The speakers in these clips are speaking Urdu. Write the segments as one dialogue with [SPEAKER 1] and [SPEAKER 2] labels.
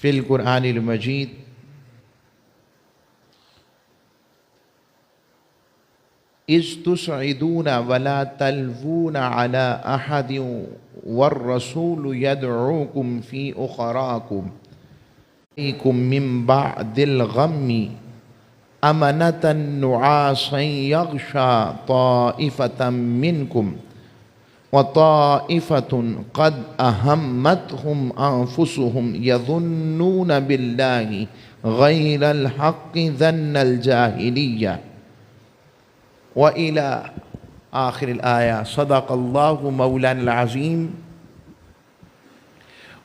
[SPEAKER 1] فی القرآن المجید اذ تسعدون ولا تلوون على احد والرسول يدعوكم في اخراكم من بعد الغم أمنة نعاسا يغشى طائفة منكم وطائفة قد أهمتهم أنفسهم يظنون بالله غير الحق ظن الجاهلية وإلى آخر الآية. صدق الله مولانا العظيم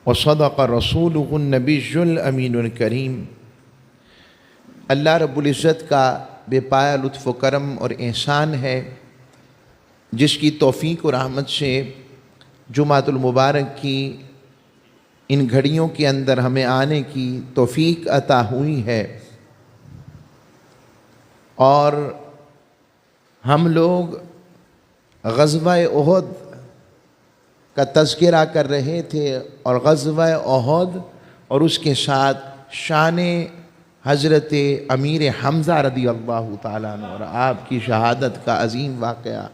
[SPEAKER 1] وصدق رسوله النبي الأمين الكريم. اللہ رب العزت کا بے پایا لطف و کرم اور احسان ہے جس کی توفیق و رحمت سے جمعۃ المبارک کی ان گھڑیوں کے اندر ہمیں آنے کی توفیق عطا ہوئی ہے، اور ہم لوگ غزوہ احد کا تذکرہ کر رہے تھے، اور غزوہ احد اور اس کے ساتھ شان حضرت امیر حمزہ رضی اللہ تعالیٰ عنہ اور آپ کی شہادت کا عظیم واقعہ،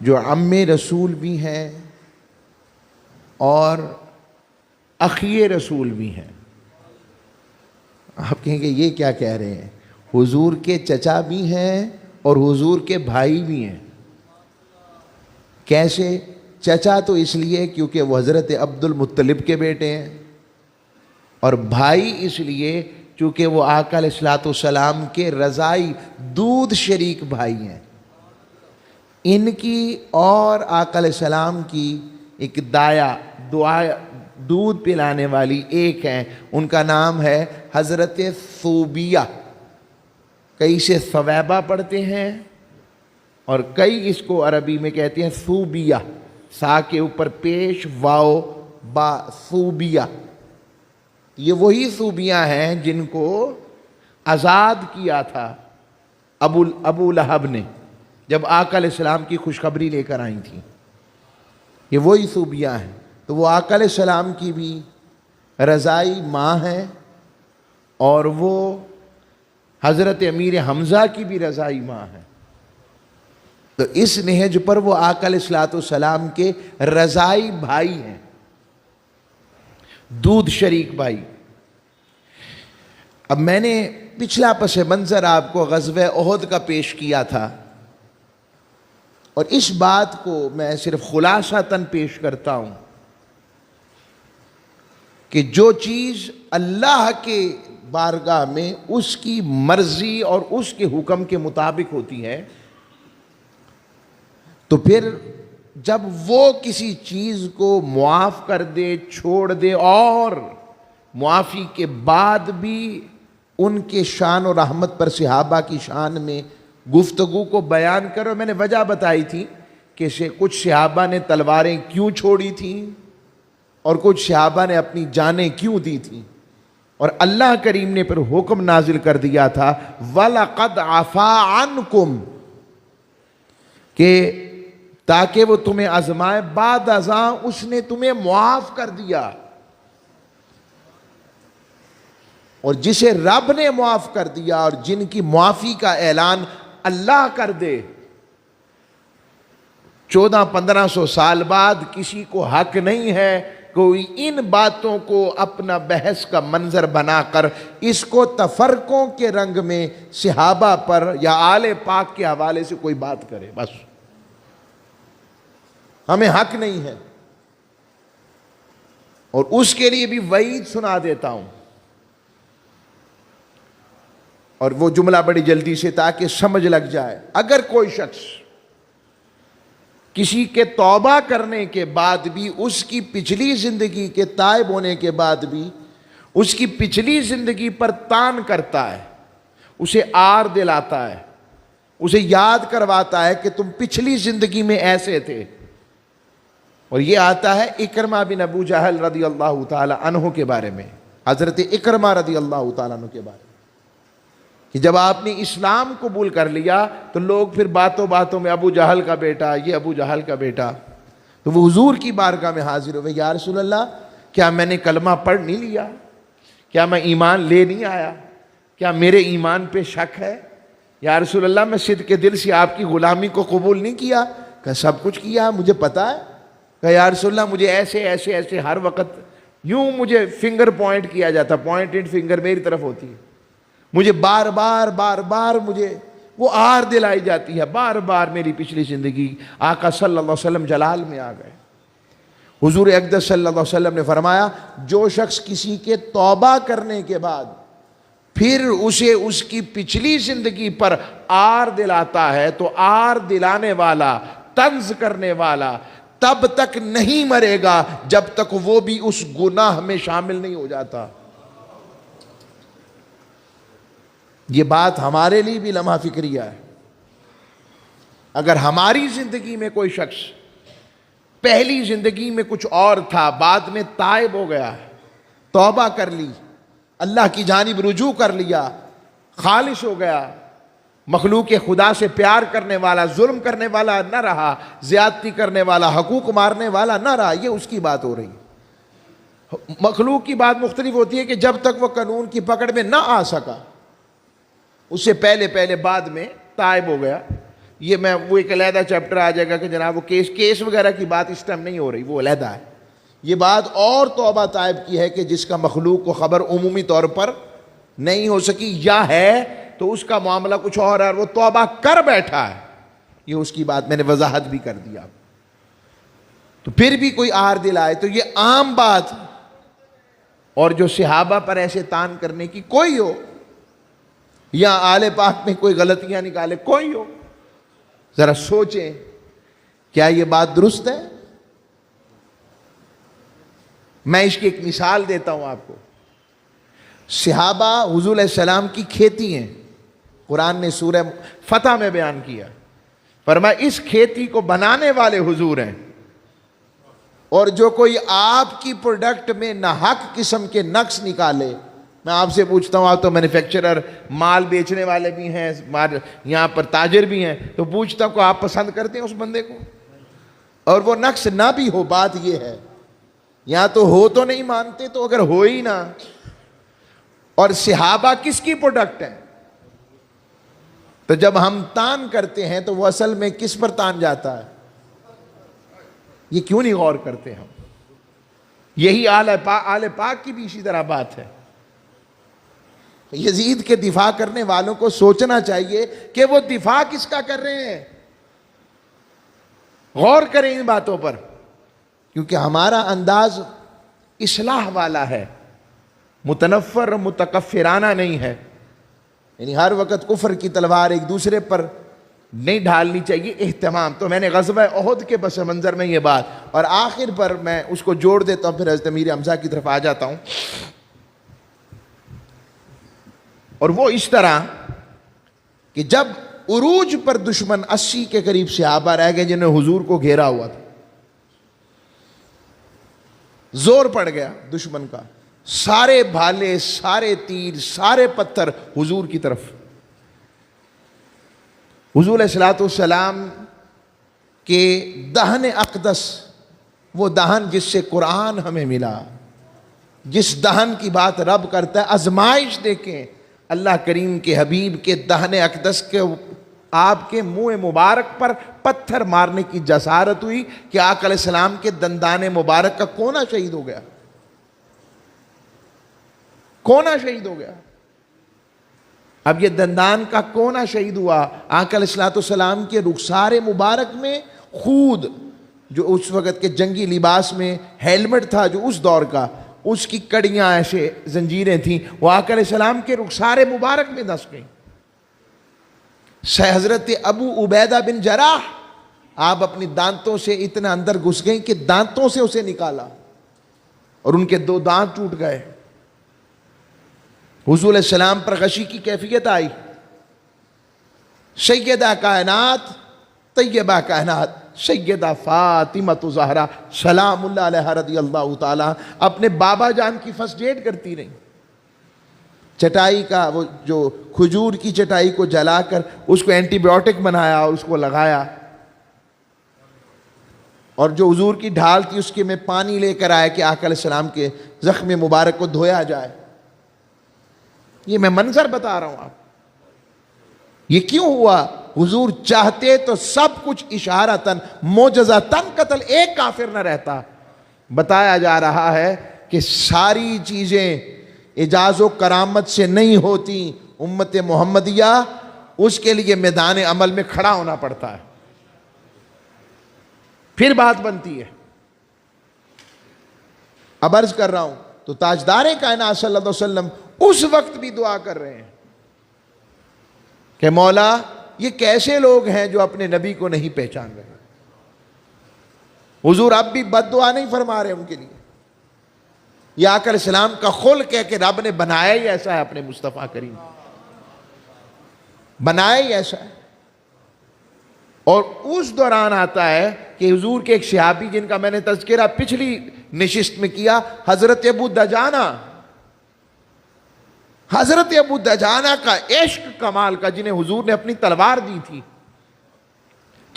[SPEAKER 1] جو عم رسول بھی ہیں اور اخی رسول بھی ہیں. آپ کہیں گے یہ کیا کہہ رہے ہیں؟ حضور کے چچا بھی ہیں اور حضور کے بھائی بھی ہیں. کیسے؟ چچا تو اس لیے کیونکہ وہ حضرت عبد المطلب کے بیٹے ہیں، اور بھائی اس لیے چونکہ وہ آقا علیہ الصلوۃ والسلام کے رضائی دودھ شریک بھائی ہیں. ان کی اور آقا علیہ السلام کی ایک دودھ پلانے والی ایک ہیں، ان کا نام ہے حضرت ثوبیہ. کئی سے ثویبہ پڑھتے ہیں اور کئی اس کو عربی میں کہتے ہیں ثوبیہ، سا کے اوپر پیش واو با، ثوبیہ. یہ وہی ثوبیاں ہیں جن کو آزاد کیا تھا ابو لہب نے جب آقا علیہ السلام کی خوشخبری لے کر آئی تھیں. یہ وہی ثوبیاں ہیں. تو وہ آقا علیہ السلام کی بھی رضائی ماں ہیں، اور وہ حضرت امیر حمزہ کی بھی رضائی ماں ہیں. تو اس نہج پر وہ آقا علیہ الصلوۃ والسلام کے رضائی بھائی ہیں، دودھ شریک بھائی. اب میں نے پچھلا پس منظر آپ کو غزوہ احد کا پیش کیا تھا، اور اس بات کو میں صرف خلاصتاً پیش کرتا ہوں کہ جو چیز اللہ کے بارگاہ میں اس کی مرضی اور اس کے حکم کے مطابق ہوتی ہے، تو پھر جب وہ کسی چیز کو معاف کر دے، چھوڑ دے، اور معافی کے بعد بھی ان کے شان و رحمت پر صحابہ کی شان میں گفتگو کو بیان کرو. میں نے وجہ بتائی تھی کہ کچھ صحابہ نے تلواریں کیوں چھوڑی تھیں اور کچھ صحابہ نے اپنی جانیں کیوں دی تھیں، اور اللہ کریم نے پھر حکم نازل کر دیا تھا وَلَقَدْ عَفَا عَنْكُمْ، کہ تاکہ وہ تمہیں آزمائے، بعد ازاں اس نے تمہیں معاف کر دیا. اور جسے رب نے معاف کر دیا اور جن کی معافی کا اعلان اللہ کر دے، 1400-1500 سال بعد کسی کو حق نہیں ہے کوئی ان باتوں کو اپنا بحث کا منظر بنا کر اس کو تفرقوں کے رنگ میں صحابہ پر یا آل پاک کے حوالے سے کوئی بات کرے. بس ہمیں حق نہیں ہے. اور اس کے لیے بھی وعید سنا دیتا ہوں، اور وہ جملہ بڑی جلدی سے تاکہ سمجھ لگ جائے. اگر کوئی شخص کسی کے توبہ کرنے کے بعد بھی، اس کی پچھلی زندگی کے تائب ہونے کے بعد بھی اس کی پچھلی زندگی پر تان کرتا ہے، اسے آر دلاتا ہے، اسے یاد کرواتا ہے کہ تم پچھلی زندگی میں ایسے تھے. اور یہ آتا ہے اکرمہ بن ابو جہل رضی اللہ تعالی عنہ کے بارے میں، حضرت اکرمہ رضی اللہ تعالیٰ عنہ کے بارے میں، کہ جب آپ نے اسلام قبول کر لیا تو لوگ پھر باتوں باتوں میں ابو جہل کا بیٹا، یہ ابو جہل کا بیٹا. تو وہ حضور کی بارگاہ میں حاضر ہوئے، یا رسول اللہ کیا میں نے کلمہ پڑھ نہیں لیا؟ کیا میں ایمان لے نہیں آیا؟ کیا میرے ایمان پہ شک ہے؟ یا رسول اللہ میں صدق کے دل سے آپ کی غلامی کو قبول نہیں کیا؟ کہ سب کچھ کیا، مجھے پتا ہے۔ کہ یا رسول اللہ مجھے ایسے ایسے ایسے ہر وقت یوں مجھے فنگر پوائنٹ کیا جاتا، پوائنٹڈ فنگر میری طرف ہوتی ہے، مجھے بار بار مجھے وہ آر دلائی جاتی ہے، بار بار میری پچھلی زندگی۔ آقا صلی اللہ علیہ وسلم جلال میں آ گئے۔ حضور اقدس صلی اللہ علیہ وسلم نے فرمایا جو شخص کسی کے توبہ کرنے کے بعد پھر اسے اس کی پچھلی زندگی پر آر دلاتا ہے تو آر دلانے والا، طنز کرنے والا تب تک نہیں مرے گا جب تک وہ بھی اس گناہ میں شامل نہیں ہو جاتا۔ یہ بات ہمارے لیے بھی لمحہ فکریہ ہے۔ اگر ہماری زندگی میں کوئی شخص پہلی زندگی میں کچھ اور تھا، بعد میں تائب ہو گیا، توبہ کر لی، اللہ کی جانب رجوع کر لیا، خالص ہو گیا، مخلوق خدا سے پیار کرنے والا، ظلم کرنے والا نہ رہا، زیادتی کرنے والا، حقوق مارنے والا نہ رہا، یہ اس کی بات ہو رہی ہے۔ مخلوق کی بات مختلف ہوتی ہے کہ جب تک وہ قانون کی پکڑ میں نہ آ سکا، اس سے پہلے بعد میں تائب ہو گیا۔ یہ میں وہ ایک علیحدہ چیپٹر آ جائے گا کہ جناب وہ کیس وغیرہ کی بات اس ٹائم نہیں ہو رہی، وہ علیحدہ ہے۔ یہ بات اور توبہ تائب کی ہے کہ جس کا مخلوق کو خبر عمومی طور پر نہیں ہو سکی، یا ہے تو اس کا معاملہ کچھ اور ہے اور وہ توبہ کر بیٹھا ہے، یہ اس کی بات میں نے وضاحت بھی کر دیا۔ تو پھر بھی کوئی آر دل آئے تو یہ عام بات، اور جو صحابہ پر ایسے تان کرنے کی کوئی ہو، یا آل پاک میں کوئی غلطیاں نکالے کوئی ہو، ذرا سوچیں کیا یہ بات درست ہے؟ میں اس کی ایک مثال دیتا ہوں آپ کو۔ صحابہ حضور علیہ السلام کی کھیتی ہیں، قرآن نے سورہ فتح میں بیان کیا، فرمایا اس کھیتی کو بنانے والے حضور ہیں، اور جو کوئی آپ کی پروڈکٹ میں ناحق قسم کے نقص نکالے، میں آپ سے پوچھتا ہوں، آپ تو مینوفیکچرر، مال بیچنے والے بھی ہیں، یہاں پر تاجر بھی ہیں، تو پوچھتا ہوں کہ آپ پسند کرتے ہیں اس بندے کو؟ اور وہ نقص نہ بھی ہو، بات یہ ہے یہاں تو ہو تو نہیں مانتے، تو اگر ہو ہی نہ، اور صحابہ کس کی پروڈکٹ ہیں؟ تو جب ہم تان کرتے ہیں تو وہ اصل میں کس پر تان جاتا ہے؟ یہ کیوں نہیں غور کرتے ہم؟ یہی آل پاک کی بھی اسی طرح بات ہے۔ یزید کے دفاع کرنے والوں کو سوچنا چاہیے کہ وہ دفاع کس کا کر رہے ہیں، غور کریں ان باتوں پر، کیونکہ ہمارا انداز اصلاح والا ہے، متنفر متکفرانہ نہیں ہے۔ یعنی ہر وقت کفر کی تلوار ایک دوسرے پر نہیں ڈھالنی چاہیے، اہتمام۔ تو میں نے غزوہ احد کے پس منظر میں یہ بات، اور آخر پر میں اس کو جوڑ دیتا ہوں، پھر حضرت امیر حمزہ کی طرف آ جاتا ہوں۔ اور وہ اس طرح کہ جب عروج پر دشمن 80 کے قریب صحابہ رہ گئے جنہیں حضور کو گھیرا ہوا تھا، زور پڑ گیا دشمن کا، سارے بھالے، سارے تیر، سارے پتھر حضور کی طرف۔ حضور علیہ الصلوۃ والسلام کے دہن اقدس، وہ دہن جس سے قرآن ہمیں ملا، جس دہن کی بات رب کرتا ہے، آزمائش دیکھیں اللہ کریم کے حبیب کے دہن اقدس کے، آپ کے منہ مبارک پر پتھر مارنے کی جسارت ہوئی کہ آقا علیہ السلام کے دندان مبارک کا کونا شہید ہو گیا، کونا شہید ہو گیا۔ اب یہ دندان کا کونا شہید ہوا، آقا علیہ السلام کے رخسار مبارک میں خود، جو اس وقت کے جنگی لباس میں ہیلمٹ تھا جو اس دور کا، اس کی کڑیاں ایسے زنجیریں تھیں، وہ آقا علیہ السلام کے رخسار مبارک میں دھس گئیں۔ حضرت ابو عبیدہ بن جراح، آپ اپنی دانتوں سے اتنا اندر گھس گئیں کہ دانتوں سے اسے نکالا اور ان کے 2 دانت ٹوٹ گئے۔ حضور علیہ السلام پر غشی کی کیفیت آئی۔ سیدہ کائنات، طیبہ کائنات، سیدہ فاطمہ زہرا سلام اللہ علیہا رضی اللہ تعالی اپنے بابا جان کی فرسٹ ایڈ کرتی رہی۔ چٹائی کا، وہ جو کھجور کی چٹائی کو جلا کر اس کو اینٹی بائیوٹک بنایا اور اس کو لگایا۔ اور جو حضور کی ڈھال تھی اس کے میں پانی لے کر آئے کہ آقا علیہ السلام کے زخم مبارک کو دھویا جائے. یہ میں منظر بتا رہا ہوں آپ. یہ کیوں ہوا؟ حضور چاہتے تو سب کچھ اشارتاً معجزتاً قتل ایک کافر نہ رہتا. بتایا جا رہا ہے کہ ساری چیزیں اعجاز و کرامت سے نہیں ہوتی. امت محمدیہ اس کے لیے میدان عمل میں کھڑا ہونا پڑتا ہے، پھر بات بنتی ہے. اب عرض کر رہا ہوں تو تاجدار کائنات صلی اللہ علیہ وسلم اس وقت بھی دعا کر رہے ہیں کہ مولا یہ کیسے لوگ ہیں جو اپنے نبی کو نہیں پہچان رہے. حضور اب بھی بد دعا نہیں فرما رہے ان کے لیے. یہ آقا علیہ السلام کا خلق ہے کہ رب نے بنایا ہی ایسا ہے، اپنے مصطفیٰ کریم بنایا ہی ایسا ہے. اور اس دوران آتا ہے کہ حضور کے ایک صحابی جن کا میں نے تذکرہ پچھلی نشست میں کیا، حضرت ابو دجانہ، حضرت ابو دجانہ کا عشق کمال کا، جنہیں حضور نے اپنی تلوار دی تھی.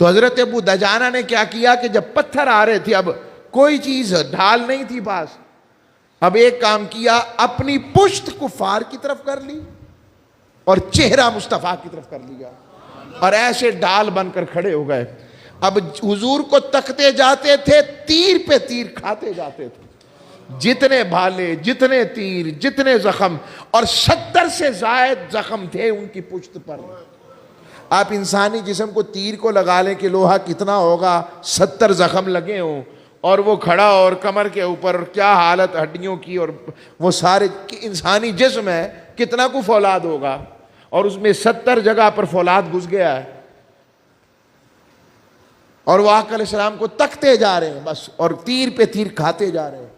[SPEAKER 1] تو حضرت ابو دجانہ نے کیا کیا کہ جب پتھر آ رہے تھے، اب کوئی چیز ڈھال نہیں تھی پاس، اب ایک کام کیا، اپنی پشت کفار کی طرف کر لی اور چہرہ مصطفیٰ کی طرف کر لیا اور ایسے ڈال بن کر کھڑے ہو گئے. اب حضور کو تکتے جاتے تھے، تیر پہ تیر کھاتے جاتے تھے، جتنے بھالے، جتنے تیر، جتنے زخم، اور 70 سے زائد زخم تھے ان کی پشت پر. آپ انسانی جسم کو تیر کو لگا لیں کہ لوہا کتنا ہوگا، 70 زخم لگے ہوں، اور وہ کھڑا اور کمر کے اوپر کیا حالت ہڈیوں کی، اور وہ سارے انسانی جسم ہے، کتنا کو فولاد ہوگا، اور اس میں 70 جگہ پر فولاد گھس گیا ہے. اور وہ آقا علیہ السلام کو تکتے جا رہے ہیں بس، اور تیر پہ تیر کھاتے جا رہے ہیں.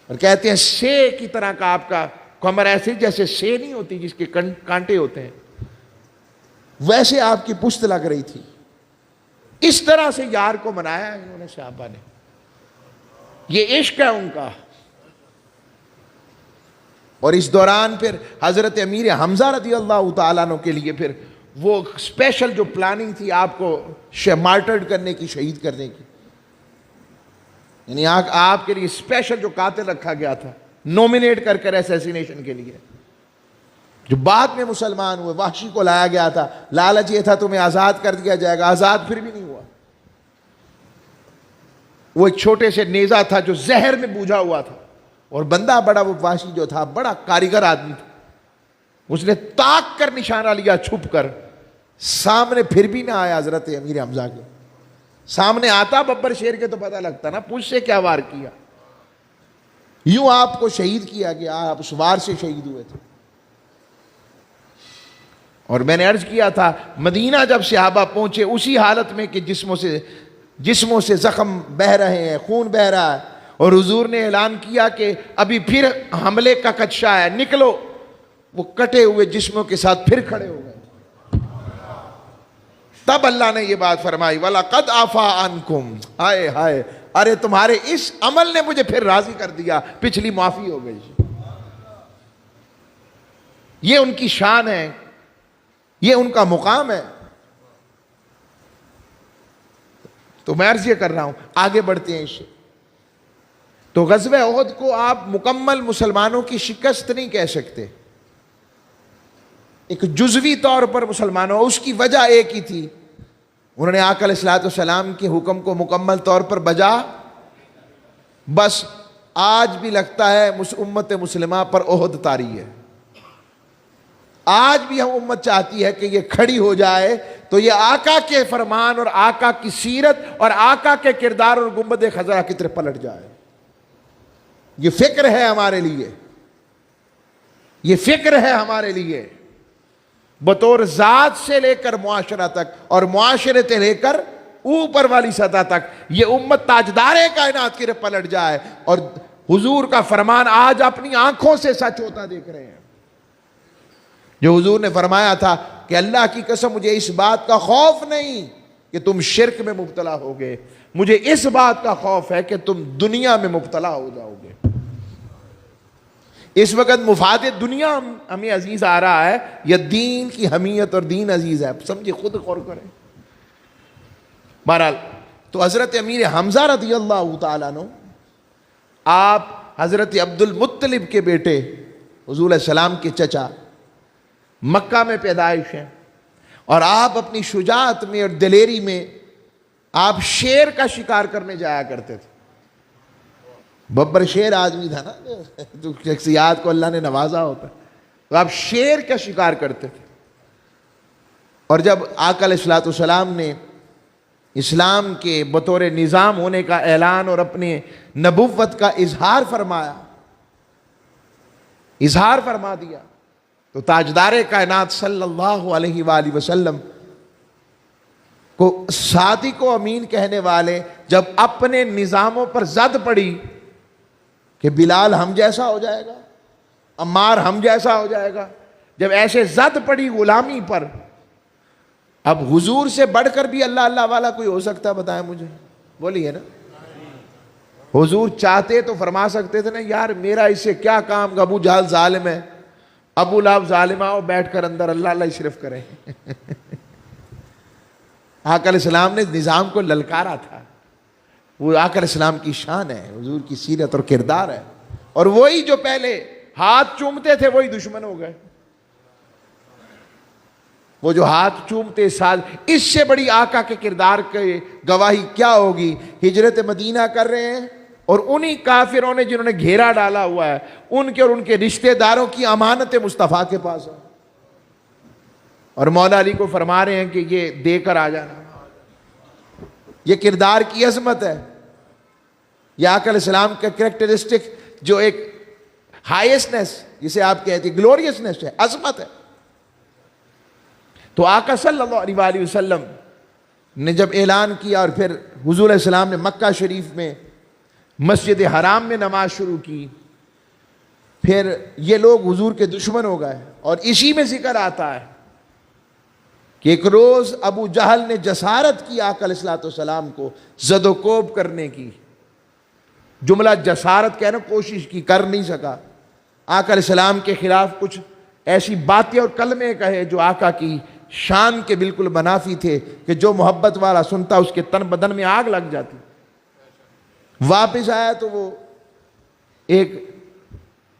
[SPEAKER 1] اور کہتے ہیں شے کی طرح کا آپ کا کمر، ایسے جیسے شے نہیں ہوتی جس کے کانٹے ہوتے ہیں، ویسے آپ کی پشت لگ رہی تھی. اس طرح سے یار کو منایا ہے انہوں نے صحابہ نے. یہ عشق ہے ان کا. اور اس دوران پھر حضرت امیر حمزہ رضی اللہ تعالیٰ عنہ کے لیے پھر وہ اسپیشل جو پلاننگ تھی آپ کو مارٹرڈ کرنے کی، شہید کرنے کی، یعنی آپ کے لیے اسپیشل جو قاتل رکھا گیا تھا نومینیٹ کر کر ایسیسینیشن کے لیے، جو بعد میں مسلمان ہوئے، وحشی کو لایا گیا تھا، لالچ یہ تھا تمہیں آزاد کر دیا جائے گا، آزاد پھر بھی نہیں ہوا. وہ ایک چھوٹے سے نیزہ تھا جو زہر میں بوجھا ہوا تھا، اور بندہ بڑا، وہ وحشی جو تھا بڑا کاریگر آدمی تھا، اس نے تاک کر نشانہ لیا چھپ کر، سامنے پھر بھی نہ آیا. حضرت امیر حمزہ کے سامنے آتا ببر شیر کے تو پتہ لگتا نا پوچھ سے کیا وار کیا. یوں آپ کو شہید کیا گیا، آپ اس وار سے شہید ہوئے تھے. اور میں نے عرض کیا تھا مدینہ جب صحابہ پہنچے اسی حالت میں کہ جسموں سے زخم بہہ رہے ہیں، خون بہہ رہا ہے، اور حضور نے اعلان کیا کہ ابھی پھر حملے کا خدشہ ہے، نکلو. وہ کٹے ہوئے جسموں کے ساتھ پھر کھڑے ہو گئے. تب اللہ نے یہ بات فرمائی وَلَقَدْ عَفَا عَنْكُمْ، ہائے ہائے، ارے تمہارے اس عمل نے مجھے پھر راضی کر دیا، پچھلی معافی ہو گئی. یہ ان کی شان ہے، یہ ان کا مقام ہے. تو میں عرض یہ کر رہا ہوں، آگے بڑھتے ہیں اس سے. تو غزوہ احد کو آپ مکمل مسلمانوں کی شکست نہیں کہہ سکتے، ایک جزوی طور پر مسلمانوں. اس کی وجہ ایک ہی تھی، انہوں نے آقا علیہ السلام کے حکم کو مکمل طور پر بجا. بس آج بھی لگتا ہے امت مسلمہ پر احد طاری ہے. آج بھی ہم امت چاہتی ہے کہ یہ کھڑی ہو جائے تو یہ آقا کے فرمان اور آقا کی سیرت اور آقا کے کردار اور گنبد خضرا کی طرف پلٹ جائے. یہ فکر ہے ہمارے لیے، یہ فکر ہے ہمارے لیے، بطور ذات سے لے کر معاشرہ تک اور معاشرے سے لے کر اوپر والی سطح تک یہ امت تاجدار کائنات کی طرف پلٹ جائے اور حضور کا فرمان آج اپنی آنکھوں سے سچ ہوتا دیکھ رہے ہیں. جو حضور نے فرمایا تھا کہ اللہ کی قسم مجھے اس بات کا خوف نہیں کہ تم شرک میں مبتلا ہوگے، مجھے اس بات کا خوف ہے کہ تم دنیا میں مبتلا ہو جاؤ گے. اس وقت مفاد دنیا ہمیں عزیز آ رہا ہے یا دین کی حمیت اور دین عزیز ہے؟ سمجھے، خود غور کریں. بہرحال تو حضرت امیر حمزہ رضی اللہ تعالیٰ عنہ، آپ حضرت عبد المطلب کے بیٹے، حضور علیہ السلام کے چچا، مکہ میں پیدائش ہیں، اور آپ اپنی شجاعت میں اور دلیری میں آپ شیر کا شکار کرنے جایا کرتے تھے۔ ببر شیر آدمی تھا نا، تو شخصیات کو اللہ نے نوازا ہوتا، تو آپ شیر کا شکار کرتے تھے۔ اور جب آقا علیہ الصلوۃ والسلام نے اسلام کے بطور نظام ہونے کا اعلان اور اپنے نبوت کا اظہار فرما دیا، تو تاجدار کائنات صلی اللہ علیہ وآلہ وسلم کو صادق و امین کہنے والے جب اپنے نظاموں پر زد پڑی کہ بلال ہم جیسا ہو جائے گا، عمار ہم جیسا ہو جائے گا، جب ایسے زد پڑی غلامی پر، اب حضور سے بڑھ کر بھی اللہ اللہ والا کوئی ہو سکتا ہے؟ بتائیں مجھے، بولیے نا۔ حضور چاہتے تو فرما سکتے تھے نا، یار میرا اس سے کیا کام، ابو جہل ظالم ہے، ابو لہب ظالم، آؤ بیٹھ کر اندر اللہ اللہ صرف کریں۔ آقا علیہ السلام نے نظام کو للکارا تھا، وہ آقا علیہ السلام کی شان ہے، حضور کی سیرت اور کردار ہے، اور وہی جو پہلے ہاتھ چومتے تھے وہی دشمن ہو گئے۔ وہ جو ہاتھ چومتے ساتھ، اس سے بڑی آقا کے کردار کی گواہی کیا ہوگی؟ ہجرت مدینہ کر رہے ہیں اور انہی کافروں نے جنہوں نے گھیرا ڈالا ہوا ہے، ان کے اور ان کے رشتہ داروں کی امانت مصطفیٰ کے پاس ہے، اور مولا علی کو فرما رہے ہیں کہ یہ دے کر آ جانا۔ یہ کردار کی عظمت ہے، یہ آقا علیہ السلام کا کریکٹرسٹک جو ایک ہائیسنس، جسے آپ کہتے ہیں گلوریسنس ہے، عظمت ہے۔ تو آقا صلی اللہ علیہ وآلہ وسلم نے جب اعلان کیا، اور پھر حضور علیہ السلام نے مکہ شریف میں مسجد حرام میں نماز شروع کی، پھر یہ لوگ حضور کے دشمن ہو گئے، اور اسی میں ذکر آتا ہے کہ ایک روز ابو جہل نے جسارت کی آقا علیہ السلام کو زد و کوب کرنے کی۔ جملہ جسارت کہنا، کوشش کی، کر نہیں سکا۔ آقا علیہ السلام کے خلاف کچھ ایسی باتیں اور کلمے کہے جو آقا کی شان کے بالکل منافی تھے، کہ جو محبت والا سنتا اس کے تن بدن میں آگ لگ جاتی۔ واپس آیا تو وہ ایک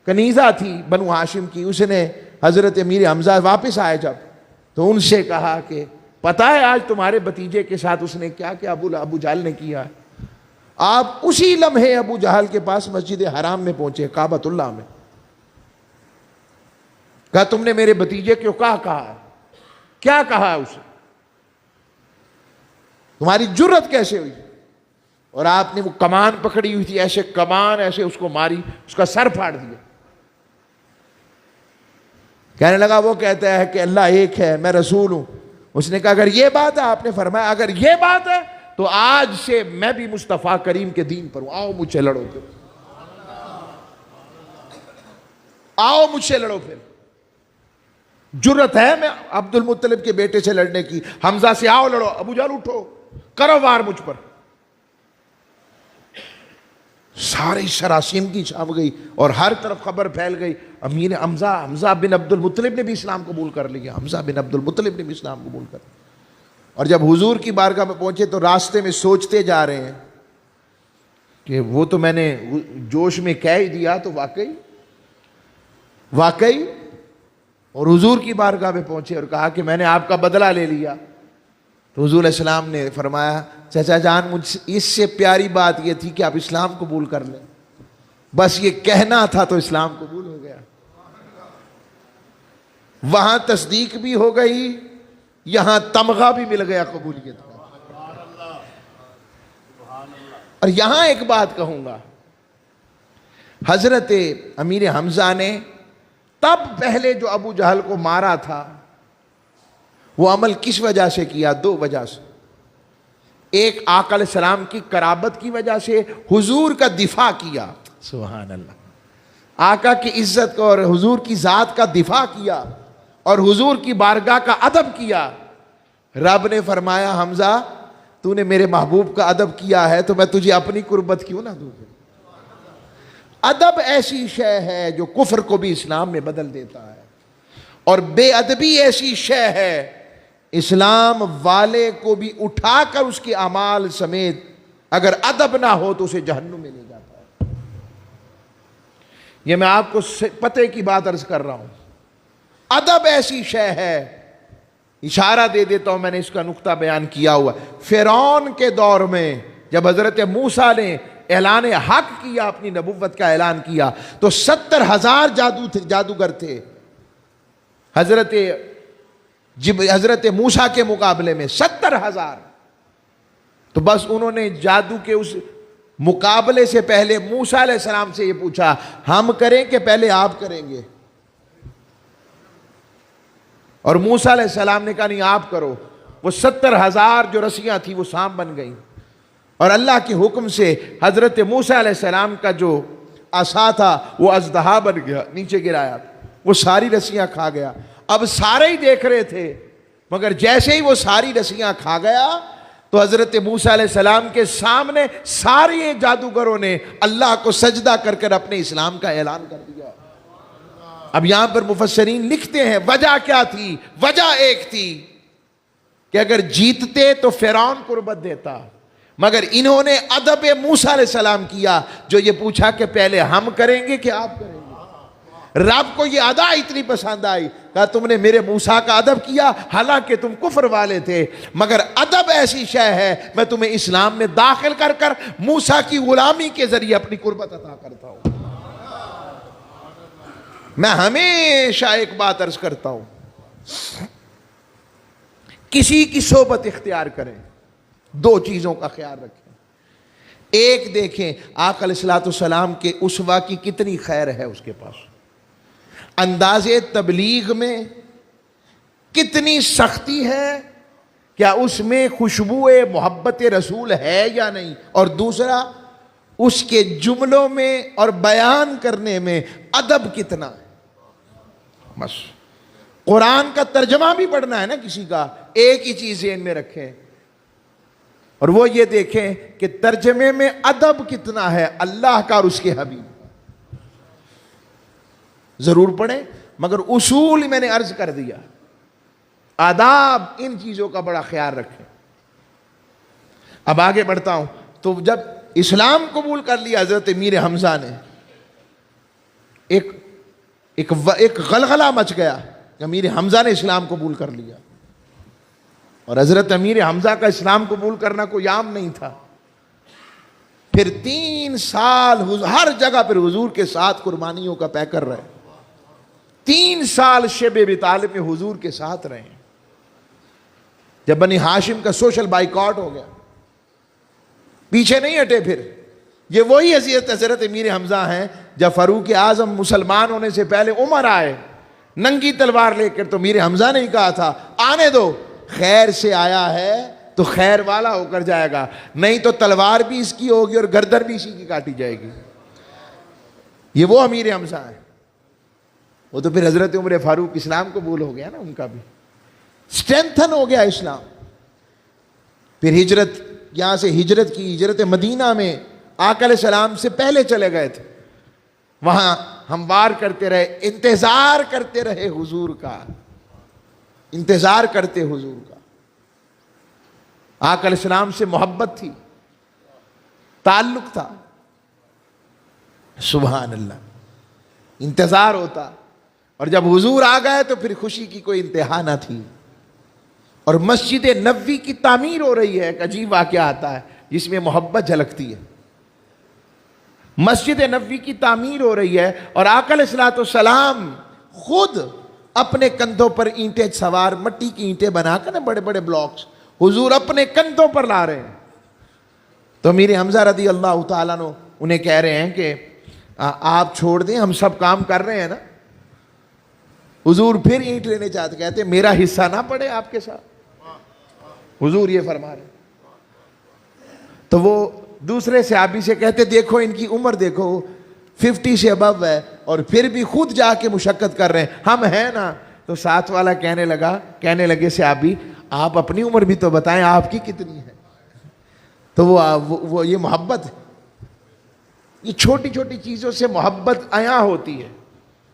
[SPEAKER 1] کنیزہ تھی بنو ہاشم کی، اس نے حضرت امیر حمزہ واپس آئے جب، تو ان سے کہا کہ پتہ ہے آج تمہارے بھتیجے کے ساتھ اس نے کیا کیا ابو جہل نے کیا ہے؟ آپ اسی لمحے ابو جہل کے پاس مسجد حرام میں پہنچے، کعبۃ اللہ میں، کہا تم نے میرے بھتیجے کو کہا ہے؟ کیا کہا ہے اسے؟ تمہاری جرت کیسے ہوئی؟ اور آپ نے وہ کمان پکڑی ہوئی تھی، ایسے کمان ایسے اس کو ماری، اس کا سر پھاڑ دیا۔ کہنے لگا وہ کہتا ہے کہ اللہ ایک ہے، میں رسول ہوں۔ اس نے کہا اگر یہ بات ہے، آپ نے فرمایا اگر یہ بات ہے تو آج سے میں بھی مصطفیٰ کریم کے دین پر ہوں، آؤ مجھ سے لڑو پھر، آؤ مجھ سے لڑو پھر۔ جرت ہے میں عبد المطلب کے بیٹے سے لڑنے کی، حمزہ سے آؤ لڑو، ابو جہل اٹھو، کرو وار مجھ پر۔ ساری سراسیمگی چھاپ گئی اور ہر طرف خبر پھیل گئی، امیر حمزہ بن عبد المطلب نے بھی اسلام قبول کر لیا، حمزہ بن عبد المطلب نے بھی اسلام قبول کر لیا۔ اور جب حضور کی بارگاہ میں پہنچے تو راستے میں سوچتے جا رہے ہیں کہ وہ تو میں نے جوش میں کہہ ہی دیا، تو واقعی اور حضور کی بارگاہ میں پہنچے اور کہا کہ میں نے آپ کا بدلہ لے لیا۔ تو حضور علیہ السلام نے فرمایا چچا جان، مجھ سے اس سے پیاری بات یہ تھی کہ آپ اسلام قبول کر لیں، بس یہ کہنا تھا تو اسلام قبول ہو گیا۔ وہاں تصدیق بھی ہو گئی، یہاں تمغہ بھی مل گیا قبولیت کا۔ اور یہاں ایک بات کہوں گا، حضرت امیر حمزہ نے تب پہلے جو ابو جہل کو مارا تھا وہ عمل کس وجہ سے کیا؟ دو وجہ سے۔ ایک آقا علیہ السلام کی قرابت کی وجہ سے حضور کا دفاع کیا، سبحان اللہ، آقا کی عزت کو اور حضور کی ذات کا دفاع کیا اور حضور کی بارگاہ کا ادب کیا۔ رب نے فرمایا حمزہ تو نے میرے محبوب کا ادب کیا ہے تو میں تجھے اپنی قربت کیوں نہ دوں۔ ادب ایسی شے ہے جو کفر کو بھی اسلام میں بدل دیتا ہے، اور بے ادبی ایسی شے ہے اسلام والے کو بھی اٹھا کر اس کے اعمال سمیت اگر ادب نہ ہو تو اسے جہنم میں لے جاتا ہے. یہ میں آپ کو پتے کی بات عرض کر رہا ہوں. ادب ایسی شے ہے, اشارہ دے دیتا ہوں, میں نے اس کا نقطہ بیان کیا ہوا. فرعون کے دور میں جب حضرت موسیٰ نے اعلان حق کیا, اپنی نبوت کا اعلان کیا, تو 70,000 جادوگر تھے حضرت موسیٰ کے مقابلے میں. 70,000. تو بس انہوں نے جادو کے اس مقابلے سے پہلے موسیٰ علیہ السلام سے یہ پوچھا, ہم کریں کہ پہلے آپ کریں گے؟ اور موسیٰ علیہ السلام نے کہا نہیں آپ کرو. وہ 70,000 جو رسیاں تھیں وہ سانپ بن گئیں, اور اللہ کے حکم سے حضرت موسیٰ علیہ السلام کا جو عصا تھا وہ اژدہا بن گیا, نیچے گرایا, وہ ساری رسیاں کھا گیا. اب سارے ہی دیکھ رہے تھے, مگر جیسے ہی وہ ساری رسیاں کھا گیا تو حضرت موسیٰ علیہ السلام کے سامنے سارے جادوگروں نے اللہ کو سجدہ کر کر اپنے اسلام کا اعلان کر دیا. اب یہاں پر مفسرین لکھتے ہیں وجہ کیا تھی؟ وجہ ایک تھی کہ اگر جیتتے تو فرعون قربت دیتا, مگر انہوں نے ادب موسیٰ علیہ السلام کیا, جو یہ پوچھا کہ پہلے ہم کریں گے کہ آپ کریں گے. رب کو یہ ادا اتنی پسند آئی, کہا تم نے میرے موسیٰ کا ادب کیا, حالانکہ تم کفر والے تھے, مگر ادب ایسی شے ہے میں تمہیں اسلام میں داخل کر کر موسیٰ کی غلامی کے ذریعے اپنی قربت عطا کرتا ہوں. میں ہمیشہ ایک بات عرض کرتا ہوں, کسی کی صحبت اختیار کریں, 2 چیزوں کا خیال رکھیں. ایک دیکھیں آقا علیہ الصلوۃ والسلام کے اسوہ کی کتنی خیر ہے اس کے پاس, انداز تبلیغ میں کتنی سختی ہے, کیا اس میں خوشبو محبت رسول ہے یا نہیں, اور دوسرا اس کے جملوں میں اور بیان کرنے میں ادب کتنا ہے. بس قرآن کا ترجمہ بھی پڑھنا ہے نا کسی کا, ایک ہی چیز ذہن میں رکھیں, اور وہ یہ دیکھیں کہ ترجمے میں ادب کتنا ہے اللہ کا اور اس کے حبیب. ضرور پڑھیں, مگر اصول میں نے عرض کر دیا, آداب ان چیزوں کا بڑا خیال رکھیں. اب آگے بڑھتا ہوں. تو جب اسلام قبول کر لیا حضرت امیر حمزہ نے, ایک غلغلہ مچ گیا. امیر حمزہ نے اسلام قبول کر لیا, اور حضرت امیر حمزہ کا اسلام قبول کرنا کوئی عام نہیں تھا. پھر 3 سال ہر جگہ پر حضور کے ساتھ قربانیوں کا پیکر رہے. 3 سال شب ابی طالب میں حضور کے ساتھ رہے. جب بنی ہاشم کا سوشل بائیکاٹ ہو گیا, پیچھے نہیں ہٹے. پھر یہ وہی حضرت امیر حمزہ ہیں جب فاروق اعظم مسلمان ہونے سے پہلے عمر آئے ننگی تلوار لے کر, تو امیر حمزہ نے کہا تھا آنے دو, خیر سے آیا ہے تو خیر والا ہو کر جائے گا, نہیں تو تلوار بھی اس کی ہوگی اور گردن بھی اسی کی کاٹی جائے گی. یہ وہ امیر حمزہ ہیں. وہ تو پھر حضرت عمر فاروق اسلام قبول ہو گیا نا, ان کا بھی اسٹرینتھن ہو گیا اسلام. پھر ہجرت, یہاں سے ہجرت کی, ہجرت مدینہ میں آقا علیہ السلام سے پہلے چلے گئے تھے. وہاں ہموار کرتے رہے, انتظار کرتے رہے حضور کا, انتظار کرتے حضور کا. آقا علیہ السلام سے محبت تھی, تعلق تھا. سبحان اللہ, انتظار ہوتا. اور جب حضور آ گئے تو پھر خوشی کی کوئی انتہا نہ تھی. اور مسجد نبوی کی تعمیر ہو رہی ہے, ایک عجیب واقعہ آتا ہے جس میں محبت جھلکتی ہے. مسجد نبوی کی تعمیر ہو رہی ہے, اور آقا علیہ الصلوۃ والسلام خود اپنے کندھوں پر اینٹیں سوار, مٹی کی اینٹیں بنا کر, بڑے بڑے بلاکس حضور اپنے کندھوں پر لا رہے ہیں. تو امیر حمزہ رضی اللہ تعالیٰ عنہ انہیں کہہ رہے ہیں کہ آپ چھوڑ دیں, ہم سب کام کر رہے ہیں نا. حضور پھر اینٹ لینے چاہتے, کہتے میرا حصہ نہ پڑے آپ کے ساتھ. حضور یہ فرما رہے. تو وہ دوسرے صحابی سے کہتے دیکھو ان کی عمر دیکھو, 50 سے ابو ہے, اور پھر بھی خود جا کے مشقت کر رہے ہیں, ہم ہیں نا. تو ساتھ والا کہنے لگے صحابی آپ اپنی عمر بھی تو بتائیں آپ کی کتنی ہے. تو وہ یہ محبت ہے, یہ چھوٹی چھوٹی چیزوں سے محبت عیاں ہوتی ہے.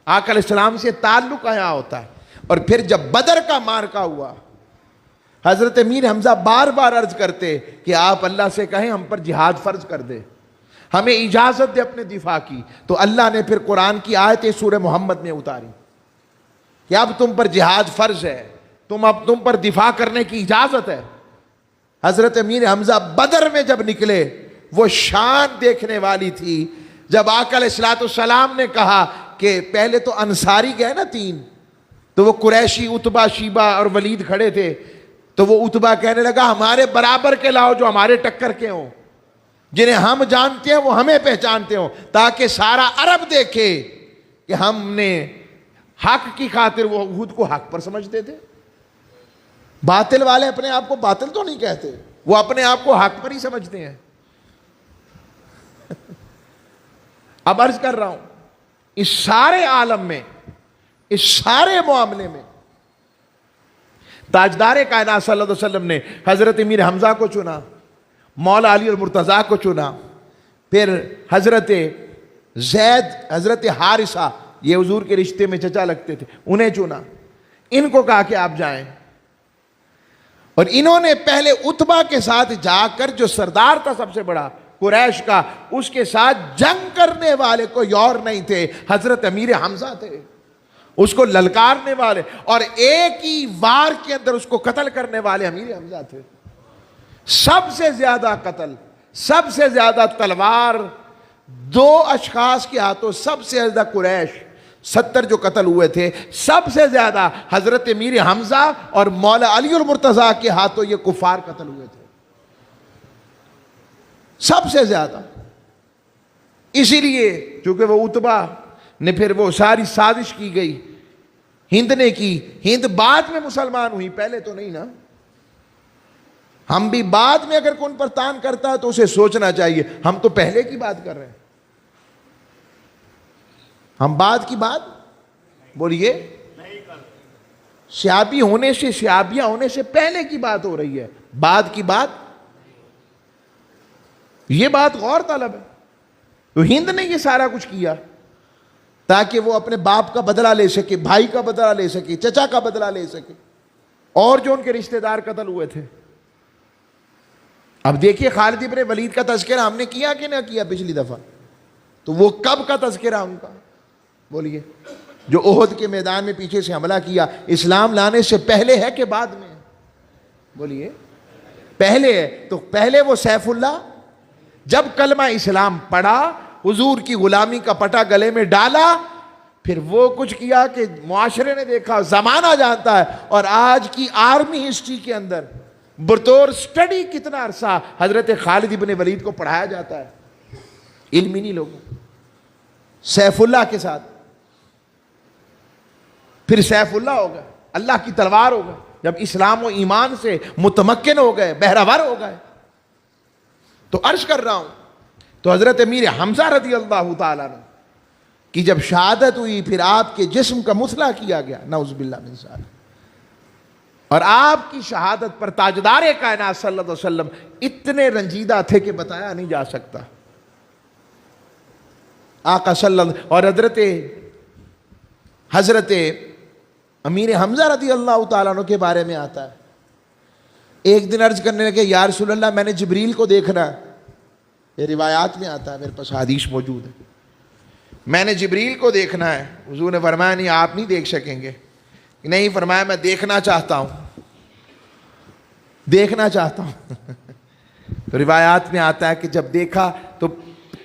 [SPEAKER 1] آقا علیہ السلام سے تعلق عیاں ہوتا ہے. اور پھر جب بدر کا مارکا ہوا حضرت امیر حمزہ بار بار عرض کرتے کہ آپ اللہ سے کہیں ہم پر جہاد فرض کر دے، ہمیں اجازت دے اپنے دفاع کی. تو اللہ نے پھر قرآن کی آیت سورہ محمد میں اتاری کہ اب تم پر جہاد فرض ہے، تم پر دفاع کرنے کی اجازت ہے. حضرت امیر حمزہ بدر میں جب نکلے وہ شان دیکھنے والی تھی. جب آقا علیہ الصلوۃ والسلام نے کہا کہ پہلے تو انصاری گئے نا 3، تو وہ قریشی عتبہ شیبہ اور ولید کھڑے تھے، تو وہ عتبہ کہنے لگا ہمارے برابر کے لاؤ جو ہمارے ٹکر کے ہوں، جنہیں ہم جانتے ہیں وہ ہمیں پہچانتے ہوں، تاکہ سارا عرب دیکھے کہ ہم نے حق کی خاطر. وہ خود کو حق پر سمجھتے تھے. باطل والے اپنے آپ کو باطل تو نہیں کہتے، وہ اپنے آپ کو حق پر ہی سمجھتے ہیں. اب عرض کر رہا ہوں اس سارے عالم میں، اس سارے معاملے میں تاجدار کائنات صلی اللہ علیہ وسلم نے حضرت امیر حمزہ کو چنا، مولا علی المرتضیٰ کو چنا، پھر حضرت زید، حضرت حارثہ، یہ حضور کے رشتے میں چچا لگتے تھے، انہیں چنا. ان کو کہا کہ آپ جائیں. اور انہوں نے پہلے عتبہ کے ساتھ جا کر، جو سردار تھا سب سے بڑا قریش کا، اس کے ساتھ جنگ کرنے والے کوئی اور نہیں تھے، حضرت امیر حمزہ تھے. اس کو للکارنے والے اور ایک ہی وار کے اندر اس کو قتل کرنے والے امیر حمزہ تھے. سب سے زیادہ قتل، سب سے زیادہ تلوار 2 اشخاص کے ہاتھوں، سب سے زیادہ قریش 70 جو قتل ہوئے تھے، سب سے زیادہ حضرت امیر حمزہ اور مولا علی المرتضیٰ کے ہاتھوں یہ کفار قتل ہوئے تھے، سب سے زیادہ. اسی لیے چونکہ وہ عتبہ نے پھر وہ ساری سازش کی گئی، ہند نے کی. ہند بعد میں مسلمان ہوئی، پہلے تو نہیں نا. ہم بھی بعد میں اگر کون پر تان کرتا ہے تو اسے سوچنا چاہیے، ہم تو پہلے کی بات کر رہے ہیں. ہم بعد کی بات بولیے، سیابی ہونے سے، سیابیاں ہونے سے پہلے کی بات ہو رہی ہے، بعد کی بات. یہ بات غور طلب ہے. تو ہند نے یہ سارا کچھ کیا تاکہ وہ اپنے باپ کا بدلہ لے سکے، بھائی کا بدلہ لے سکے، چچا کا بدلہ لے سکے، اور جو ان کے رشتہ دار قتل ہوئے تھے. اب دیکھیے خالد ابن ولید کا تذکرہ ہم نے کیا کہ نہ کیا پچھلی دفعہ؟ تو وہ کب کا تذکرہ ان کا بولیے؟ جو احد کے میدان میں پیچھے سے حملہ کیا، اسلام لانے سے پہلے ہے کہ بعد میں؟ بولیے پہلے ہے. تو پہلے وہ سیف اللہ جب کلمہ اسلام پڑھا، حضور کی غلامی کا پٹا گلے میں ڈالا، پھر وہ کچھ کیا کہ معاشرے نے دیکھا، زمانہ جانتا ہے. اور آج کی آرمی ہسٹری کے اندر بطور سٹڈی کتنا عرصہ حضرت خالد ابن ولید کو پڑھایا جاتا ہے علمی نہیں لوگوں. سیف اللہ کے ساتھ پھر سیف اللہ ہو گئے، اللہ کی تلوار ہو گئے، جب اسلام و ایمان سے متمکن ہو گئے، بہرور ہو گئے. تو عرض کر رہا ہوں، تو حضرت امیر حمزہ رضی اللہ تعالیٰ عنہ کی جب شہادت ہوئی، پھر آپ کے جسم کا مثلا کیا گیا، نعوذ باللہ من ذالک. اور آپ کی شہادت پر تاجدار کائنات صلی اللہ علیہ وسلم اتنے رنجیدہ تھے کہ بتایا نہیں جا سکتا. آقا صلی اللہ، اور حضرت امیر حمزہ رضی اللہ تعالیٰ عنہ کے بارے میں آتا ہے، ایک دن عرض کرنے لگے یا رسول اللہ میں نے جبریل کو دیکھنا. یہ روایات میں آتا ہے، میرے پاس حدیث موجود ہے. میں نے جبریل کو دیکھنا ہے. حضور نے فرمایا نہیں، آپ نہیں دیکھ سکیں گے. نہیں، فرمایا میں دیکھنا چاہتا ہوں، دیکھنا چاہتا ہوں. تو روایات میں آتا ہے کہ جب دیکھا تو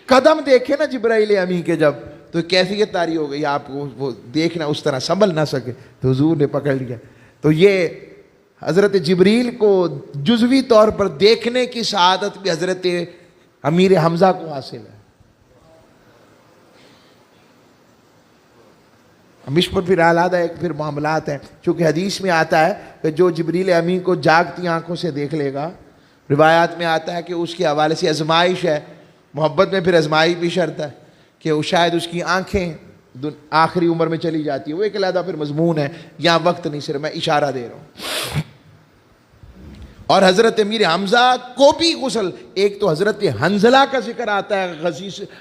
[SPEAKER 1] قدم دیکھے نا جبرائیل امین کے، جب تو کیفیت طاری ہو گئی، آپ کو وہ دیکھنا اس طرح سنبھل نہ سکے، تو حضور نے پکڑ لیا. تو یہ حضرت جبریل کو جزوی طور پر دیکھنے کی سعادت بھی حضرت امیر حمزہ کو حاصل ہے. اس پر پھر آلادہ ایک پھر معاملات ہیں، چونکہ حدیث میں آتا ہے کہ جو جبریل امین کو جاگتی آنکھوں سے دیکھ لے گا، روایات میں آتا ہے کہ اس کے حوالے سے آزمائش ہے. محبت میں پھر آزمائش بھی شرط ہے کہ وہ شاید اس کی آنکھیں آخری عمر میں چلی جاتی ہے. وہ ایک علیحدہ پھر مضمون ہے، یہاں وقت نہیں، صرف میں اشارہ دے رہا ہوں. اور حضرت امیر حمزہ کو بھی غسل، ایک تو حضرت حنظلہ کا ذکر آتا ہے،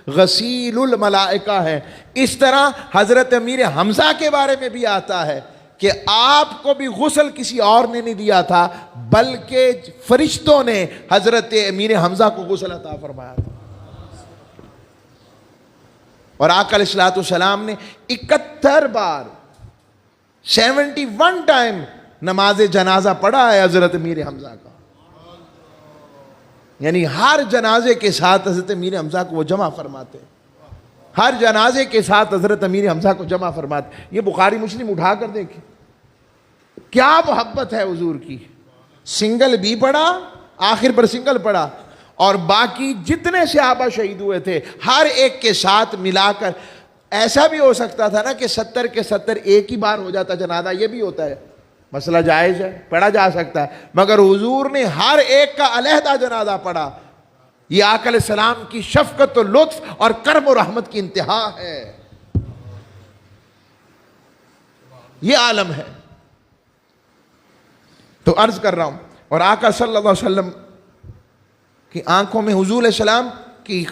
[SPEAKER 1] غسیل الملائکہ ہے. اس طرح حضرت امیر حمزہ کے بارے میں بھی آتا ہے کہ آپ کو بھی غسل کسی اور نے نہیں دیا تھا بلکہ فرشتوں نے حضرت امیر حمزہ کو غسل عطا فرمایا تھا. اور آقا علیہ الصلوۃ والسلام نے 71 بار 71 ٹائم نماز جنازہ پڑھا ہے حضرت امیر حمزہ کا. یعنی ہر جنازے کے ساتھ حضرت امیر حمزہ کو وہ جمع فرماتے, ہر جنازے کے ساتھ حضرت امیر حمزہ کو جمع فرماتے. یہ بخاری مسلم اٹھا کر دیکھیں کیا محبت ہے حضور کی. سنگل بھی پڑھا, آخر پر سنگل پڑھا, اور باقی جتنے صحابہ شہید ہوئے تھے ہر ایک کے ساتھ ملا کر. ایسا بھی ہو سکتا تھا نا کہ 70 کے 70 ایک ہی بار ہو جاتا جنازہ, یہ بھی ہوتا ہے, مسئلہ جائز ہے, پڑھا جا سکتا ہے, مگر حضور نے ہر ایک کا علیحدہ جنازہ پڑھا. یہ آقا علیہ السلام کی شفقت و لطف اور کرم و رحمت کی انتہا ہے. یہ عالم ہے. تو عرض کر رہا ہوں, اور آقا صلی اللہ علیہ وسلم کی آنکھوں میں حضور علیہ السلام کی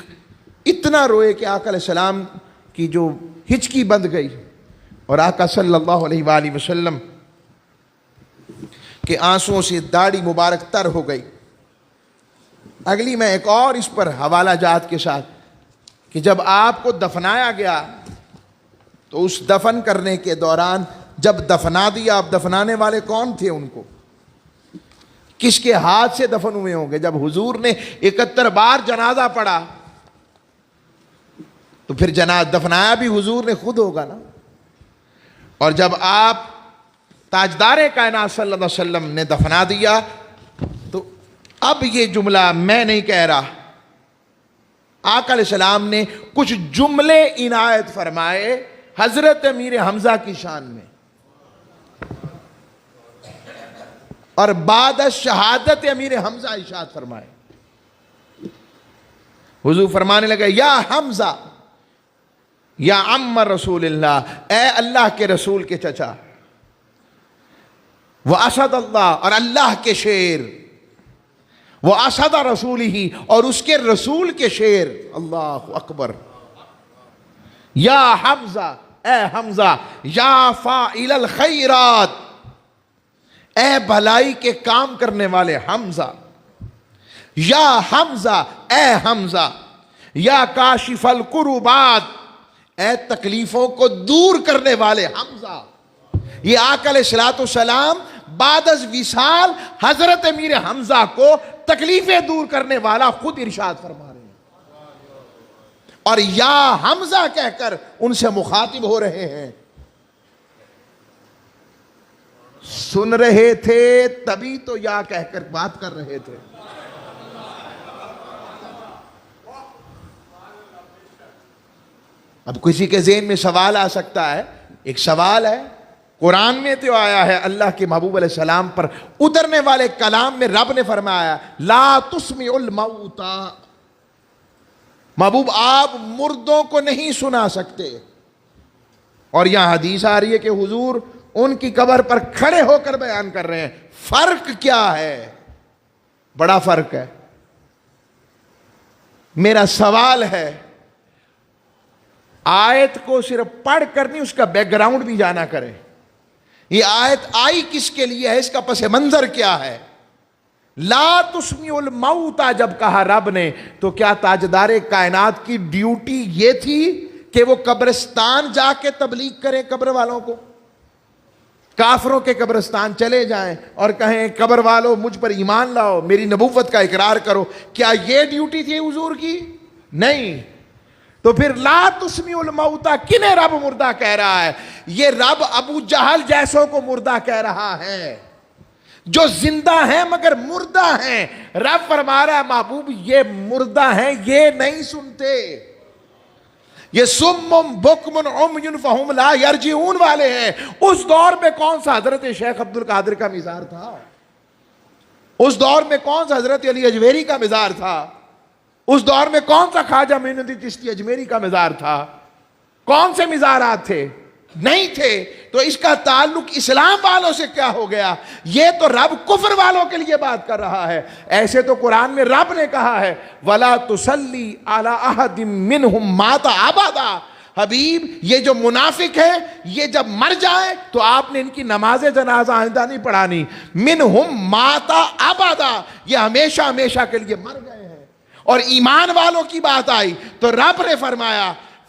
[SPEAKER 1] اتنا روئے کہ آقا علیہ السلام کی جو ہچکی بند گئی, اور آقا صلی اللہ علیہ وآلہ وسلم کے آنسوؤں سے داڑھی مبارک تر ہو گئی. اگلی میں ایک اور اس پر حوالہ جات کے ساتھ کہ جب آپ کو دفنایا گیا تو اس دفن کرنے کے دوران جب دفنا دیا, اب دفنانے والے کون تھے, ان کو کس کے ہاتھ سے دفن ہوئے ہوں گے؟ جب حضور نے 71 بار جنازہ پڑھا تو پھر دفنایا بھی حضور نے خود ہوگا نا. اور جب آپ تاجدار کائنات صلی اللہ علیہ وسلم نے دفنا دیا تو اب یہ جملہ میں نہیں کہہ رہا, آقا علیہ السلام نے کچھ جملے عنایت فرمائے حضرت امیر حمزہ کی شان میں, اور بعد شہادت امیر حمزہ ارشاد فرمائے. حضور فرمانے لگے, یا حمزہ یا عم رسول اللہ, اے اللہ کے رسول کے چچا, وَأَسَدَ اللہ, اور اللہ کے شیر, وَأَسَدَ رسولہ, اور اس کے رسول کے شیر. اللہ اکبر. یا حمزہ, اے حمزہ, یا فاعل الخیرات, اے بھلائی کے کام کرنے والے حمزہ. یا حمزہ, اے حمزہ, یا کاشف الکربات, اے تکلیفوں کو دور کرنے والے حمزہ. یہ آقا علیہ الصلوۃ والسلام بعد از وصال حضرت امیر حمزہ کو تکلیفیں دور کرنے والا خود ارشاد فرما رہے ہیں, اور یا حمزہ کہہ کر ان سے مخاطب ہو رہے ہیں. سن رہے تھے تبھی تو یا کہہ کر بات کر رہے تھے. اب کسی کے ذہن میں سوال آ سکتا ہے, ایک سوال ہے, قرآن میں تو آیا ہے اللہ کے محبوب علیہ السلام پر اترنے والے کلام میں رب نے فرمایا لا تسمع الموتى, محبوب آپ مردوں کو نہیں سنا سکتے. اور یہاں حدیث آ رہی ہے کہ حضور ان کی قبر پر کھڑے ہو کر بیان کر رہے ہیں. فرق کیا ہے؟ بڑا فرق ہے. میرا سوال ہے, آیت کو صرف پڑھ کر نہیں, اس کا بیک گراؤنڈ بھی جانا کرے. یہ آیت آئی کس کے لیے ہے, اس کا پس منظر کیا ہے؟ لا تسمع الموتى جب کہا رب نے, تو کیا تاجدار کائنات کی ڈیوٹی یہ تھی کہ وہ قبرستان جا کے تبلیغ کریں قبر والوں کو؟ کافروں کے قبرستان چلے جائیں اور کہیں قبر والوں مجھ پر ایمان لاؤ, میری نبوت کا اقرار کرو. کیا یہ ڈیوٹی تھی حضور کی؟ نہیں. تو پھر لا تسمع الموتى کنہیں رب مردہ کہہ رہا ہے؟ یہ رب ابو جہل جیسوں کو مردہ کہہ رہا ہے جو زندہ ہیں مگر مردہ ہیں. رب فرما رہا ہے محبوب یہ مردہ ہیں, یہ نہیں سنتے, یہ سم بکم عمی فہم لا یرجعون والے ہیں. اس دور میں کون سا حضرت شیخ عبد القادر کا مزار تھا؟ اس دور میں کون سا حضرت علی اجمیری کا مزار تھا؟ اس دور میں کون سا خواجہ معین الدین چشتی اجمیری کا مزار تھا؟ کون سے مزارات تھے؟ نہیں تھے. تو اس کا تعلق اسلام والوں سے کیا ہو گیا؟ یہ تو رب کفر والوں کے لیے بات کر رہا ہے. ایسے تو قرآن میں رب نے کہا ہے وَلَا تُصَلِّ عَلَىٰ أَحَدٍ مِّنْهُمْ مَاتَ أَبَدًا, حبیب یہ جو منافق ہے یہ جب مر جائے تو آپ نے ان کی نماز جنازہ آئندہ نہیں پڑھانی، منہم ماتا ابدا، یہ ہمیشہ ہمیشہ کے لیے مر گئے ہیں۔ اور ایمان والوں کی بات آئی تو رب نے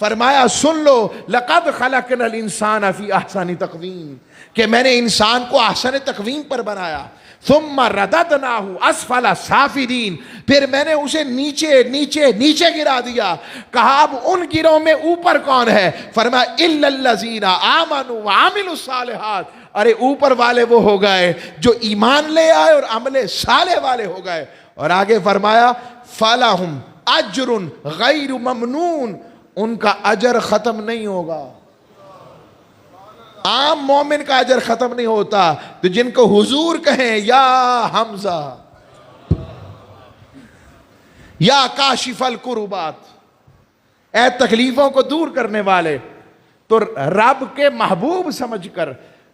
[SPEAKER 1] فرمایا سن لو، لقد خلقنا الانسان فی احسن تقویم، کہ میں نے انسان کو احسن تقویم پر بنایا، ثم رددناہ اسفل سافلین، پھر میں نے اسے نیچے نیچے نیچے گرا دیا۔ کہا اب ان گروہ میں اوپر کون ہے؟ فرمایا الا الذین آمنوا وعملوا الصالحات، ارے اوپر والے وہ ہو گئے جو ایمان لے آئے اور عمل صالح والے ہو گئے۔ اور آگے فرمایا فَلَهُمْ أَجْرٌ غَيْرُ مَمْنُونَ، ان کا اجر ختم نہیں ہوگا۔ عام مومن کا اجر ختم نہیں ہوتا، تو جن کو حضور کہیں یا حمزہ، یا کاشف الکربات، اے تکلیفوں کو دور کرنے والے، تو رب کے محبوب سمجھ کر،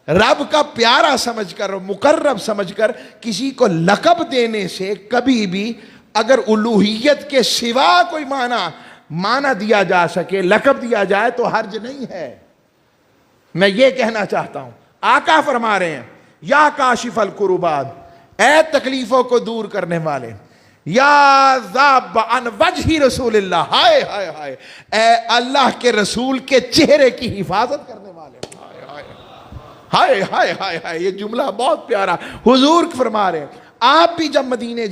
[SPEAKER 1] رب کا پیارا سمجھ کر، مقرب سمجھ کر کسی کو لقب دینے سے کبھی بھی اگر الوہیت کے سوا کوئی معنی دیا جا سکے، لقب دیا جائے تو حرج نہیں ہے۔ میں یہ کہنا چاہتا ہوں، آقا فرما رہے ہیں یا کاشف الکربات، اے تکلیفوں کو دور کرنے والے، یا ذاب عن وجہ رسول اللہ، ہائے ہائے ہائے، اے اللہ کے رسول کے چہرے کی حفاظت کرنے والے، ہائے ہائے ہائے ہائے، یہ جملہ بہت پیارا حضور فرما رہے ہیں۔ آپ بھی جب مدینے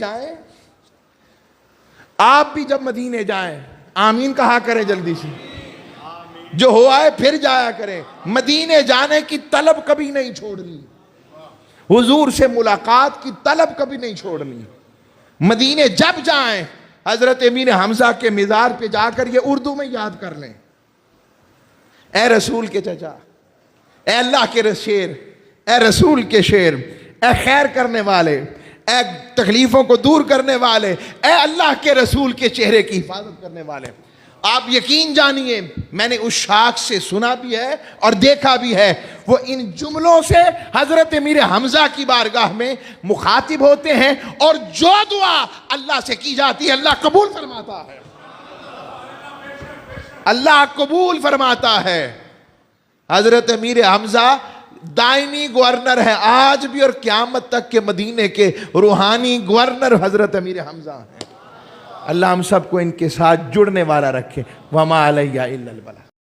[SPEAKER 1] جائیں آمین کہا کریں جلدی سے، جو ہو آئے پھر جایا کریں، مدینے جانے کی طلب کبھی نہیں چھوڑنی، حضور سے ملاقات کی طلب کبھی نہیں چھوڑنی۔ مدینے جب جائیں حضرت امیر حمزہ کے مزار پہ جا کر یہ اردو میں یاد کر لیں، اے رسول کے چچا، اے اللہ کے شیر، اے رسول کے شیر، اے خیر کرنے والے، اے تکلیفوں کو دور کرنے والے، اے اللہ کے رسول کے چہرے کی حفاظت کرنے والے۔ آپ یقین جانیے میں نے اس شاخ سے سنا بھی ہے اور دیکھا بھی ہے، وہ ان جملوں سے حضرت امیر حمزہ کی بارگاہ میں مخاطب ہوتے ہیں، اور جو دعا اللہ سے کی جاتی ہے اللہ قبول فرماتا ہے، اللہ قبول فرماتا ہے۔ حضرت امیر حمزہ دائمی گورنر ہیں آج بھی، اور قیامت تک کے مدینے کے روحانی گورنر حضرت امیر حمزہ ہیں۔ اللہ ہم سب کو ان کے ساتھ جڑنے والا رکھے۔ وما علیہ الا البلاغ۔